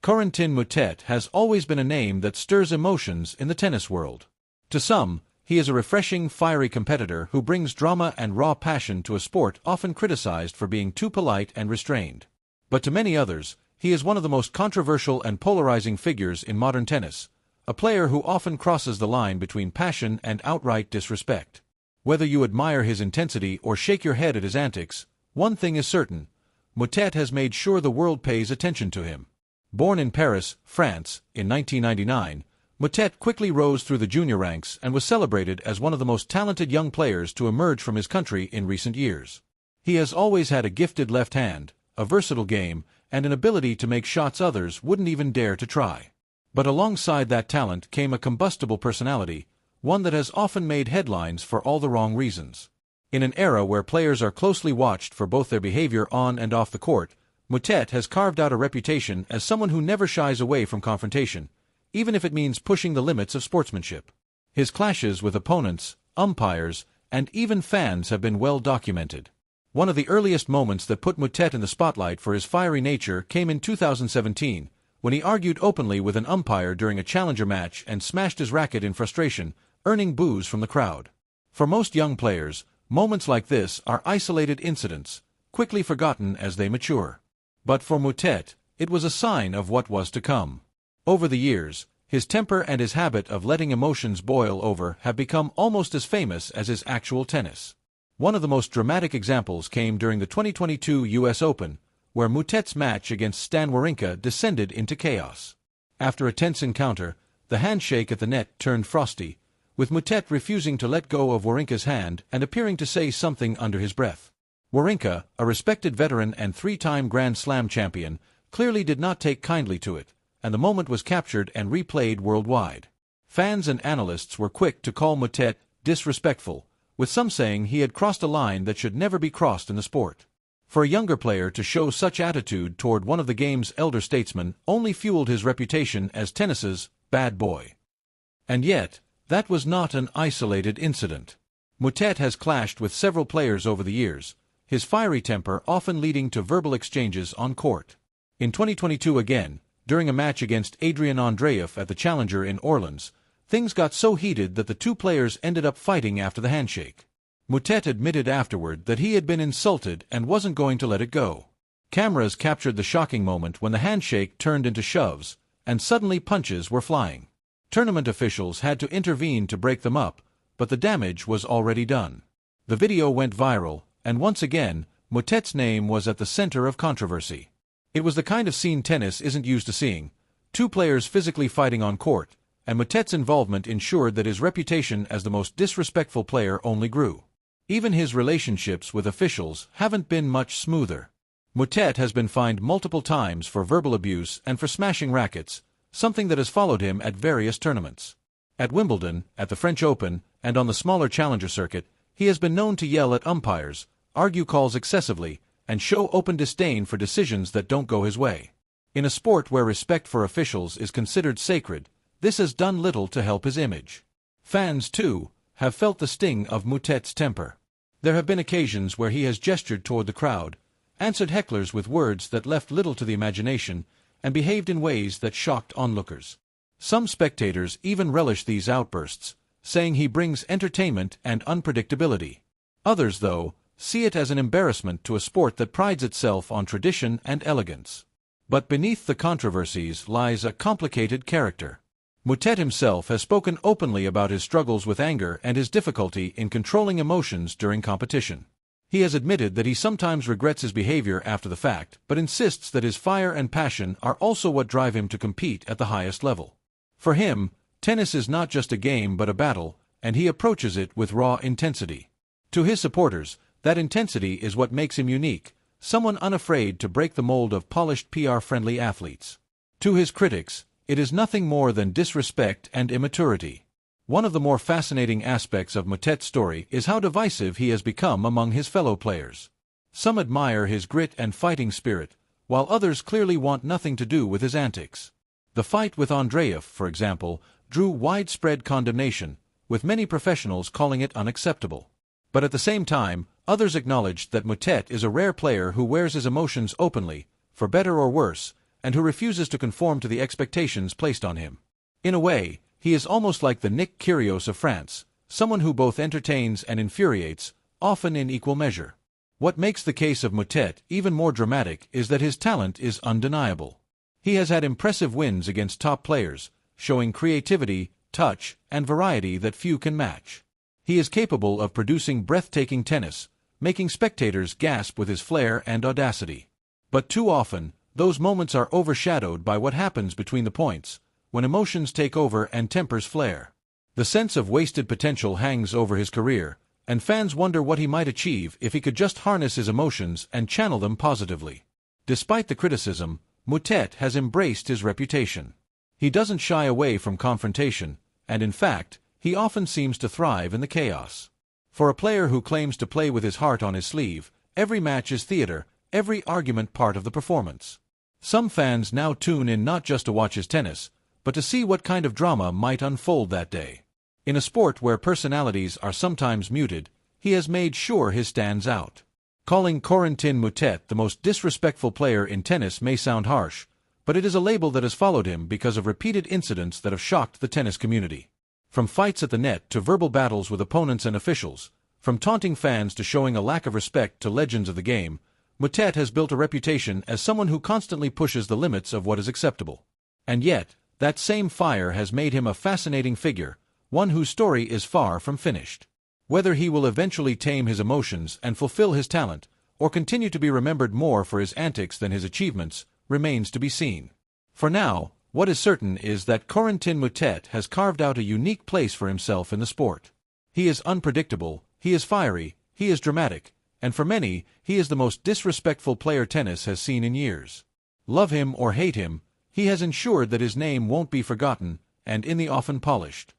Corentin Moutet has always been a name that stirs emotions in the tennis world. To some, he is a refreshing, fiery competitor who brings drama and raw passion to a sport often criticized for being too polite and restrained. But to many others, he is one of the most controversial and polarizing figures in modern tennis, a player who often crosses the line between passion and outright disrespect. Whether you admire his intensity or shake your head at his antics, one thing is certain: Moutet has made sure the world pays attention to him. Born in Paris, France, in 1999, Moutet quickly rose through the junior ranks and was celebrated as one of the most talented young players to emerge from his country in recent years. He has always had a gifted left hand, a versatile game, and an ability to make shots others wouldn't even dare to try. But alongside that talent came a combustible personality, one that has often made headlines for all the wrong reasons. In an era where players are closely watched for both their behavior on and off the court, Moutet has carved out a reputation as someone who never shies away from confrontation, even if it means pushing the limits of sportsmanship. His clashes with opponents, umpires, and even fans have been well documented. One of the earliest moments that put Moutet in the spotlight for his fiery nature came in 2017, when he argued openly with an umpire during a challenger match and smashed his racket in frustration, earning boos from the crowd. For most young players, moments like this are isolated incidents, quickly forgotten as they mature. But for Moutet, it was a sign of what was to come. Over the years, his temper and his habit of letting emotions boil over have become almost as famous as his actual tennis. One of the most dramatic examples came during the 2022 US Open, where Moutet's match against Stan Wawrinka descended into chaos. After a tense encounter, the handshake at the net turned frosty, with Moutet refusing to let go of Wawrinka's hand and appearing to say something under his breath. Wawrinka, a respected veteran and three-time Grand Slam champion, clearly did not take kindly to it, and the moment was captured and replayed worldwide. Fans and analysts were quick to call Moutet disrespectful, with some saying he had crossed a line that should never be crossed in the sport. For a younger player to show such attitude toward one of the game's elder statesmen only fueled his reputation as tennis's bad boy. And yet, that was not an isolated incident. Moutet has clashed with several players over the years, his fiery temper often leading to verbal exchanges on court. In 2022 again, during a match against Adrian Andreev at the Challenger in Orleans, things got so heated that the two players ended up fighting after the handshake. Moutet admitted afterward that he had been insulted and wasn't going to let it go. Cameras captured the shocking moment when the handshake turned into shoves, and suddenly punches were flying. Tournament officials had to intervene to break them up, but the damage was already done. The video went viral, and once again, Moutet's name was at the center of controversy. It was the kind of scene tennis isn't used to seeing: two players physically fighting on court, and Moutet's involvement ensured that his reputation as the most disrespectful player only grew. Even his relationships with officials haven't been much smoother. Moutet has been fined multiple times for verbal abuse and for smashing rackets, something that has followed him at various tournaments. At Wimbledon, at the French Open, and on the smaller challenger circuit, he has been known to yell at umpires, argue calls excessively, and show open disdain for decisions that don't go his way. In a sport where respect for officials is considered sacred, this has done little to help his image. Fans, too, have felt the sting of Moutet's temper. There have been occasions where he has gestured toward the crowd, answered hecklers with words that left little to the imagination, and behaved in ways that shocked onlookers. Some spectators even relish these outbursts, saying he brings entertainment and unpredictability. Others, though, see it as an embarrassment to a sport that prides itself on tradition and elegance. But beneath the controversies lies a complicated character. Moutet himself has spoken openly about his struggles with anger and his difficulty in controlling emotions during competition. He has admitted that he sometimes regrets his behavior after the fact, but insists that his fire and passion are also what drive him to compete at the highest level. For him, tennis is not just a game but a battle, and he approaches it with raw intensity. To his supporters, that intensity is what makes him unique, someone unafraid to break the mold of polished PR-friendly athletes. To his critics, it is nothing more than disrespect and immaturity. One of the more fascinating aspects of Moutet's story is how divisive he has become among his fellow players. Some admire his grit and fighting spirit, while others clearly want nothing to do with his antics. The fight with Andreev, for example, drew widespread condemnation, with many professionals calling it unacceptable. But at the same time, others acknowledged that Moutet is a rare player who wears his emotions openly, for better or worse, and who refuses to conform to the expectations placed on him. In a way, he is almost like the Nick Kyrgios of France, someone who both entertains and infuriates, often in equal measure. What makes the case of Moutet even more dramatic is that his talent is undeniable. He has had impressive wins against top players, showing creativity, touch, and variety that few can match. He is capable of producing breathtaking tennis, making spectators gasp with his flair and audacity. But too often, those moments are overshadowed by what happens between the points, when emotions take over and tempers flare. The sense of wasted potential hangs over his career, and fans wonder what he might achieve if he could just harness his emotions and channel them positively. Despite the criticism, Moutet has embraced his reputation. He doesn't shy away from confrontation, and in fact, he often seems to thrive in the chaos. For a player who claims to play with his heart on his sleeve, every match is theater, every argument part of the performance. Some fans now tune in not just to watch his tennis, but to see what kind of drama might unfold that day. In a sport where personalities are sometimes muted, he has made sure his stands out. Calling Corentin Moutet the most disrespectful player in tennis may sound harsh, but it is a label that has followed him because of repeated incidents that have shocked the tennis community. From fights at the net to verbal battles with opponents and officials, from taunting fans to showing a lack of respect to legends of the game, Moutet has built a reputation as someone who constantly pushes the limits of what is acceptable. And yet, that same fire has made him a fascinating figure, one whose story is far from finished. Whether he will eventually tame his emotions and fulfill his talent, or continue to be remembered more for his antics than his achievements, remains to be seen. For now, what is certain is that Corentin Moutet has carved out a unique place for himself in the sport. He is unpredictable, he is fiery, he is dramatic, and for many, he is the most disrespectful player tennis has seen in years. Love him or hate him, he has ensured that his name won't be forgotten, and in the often polished.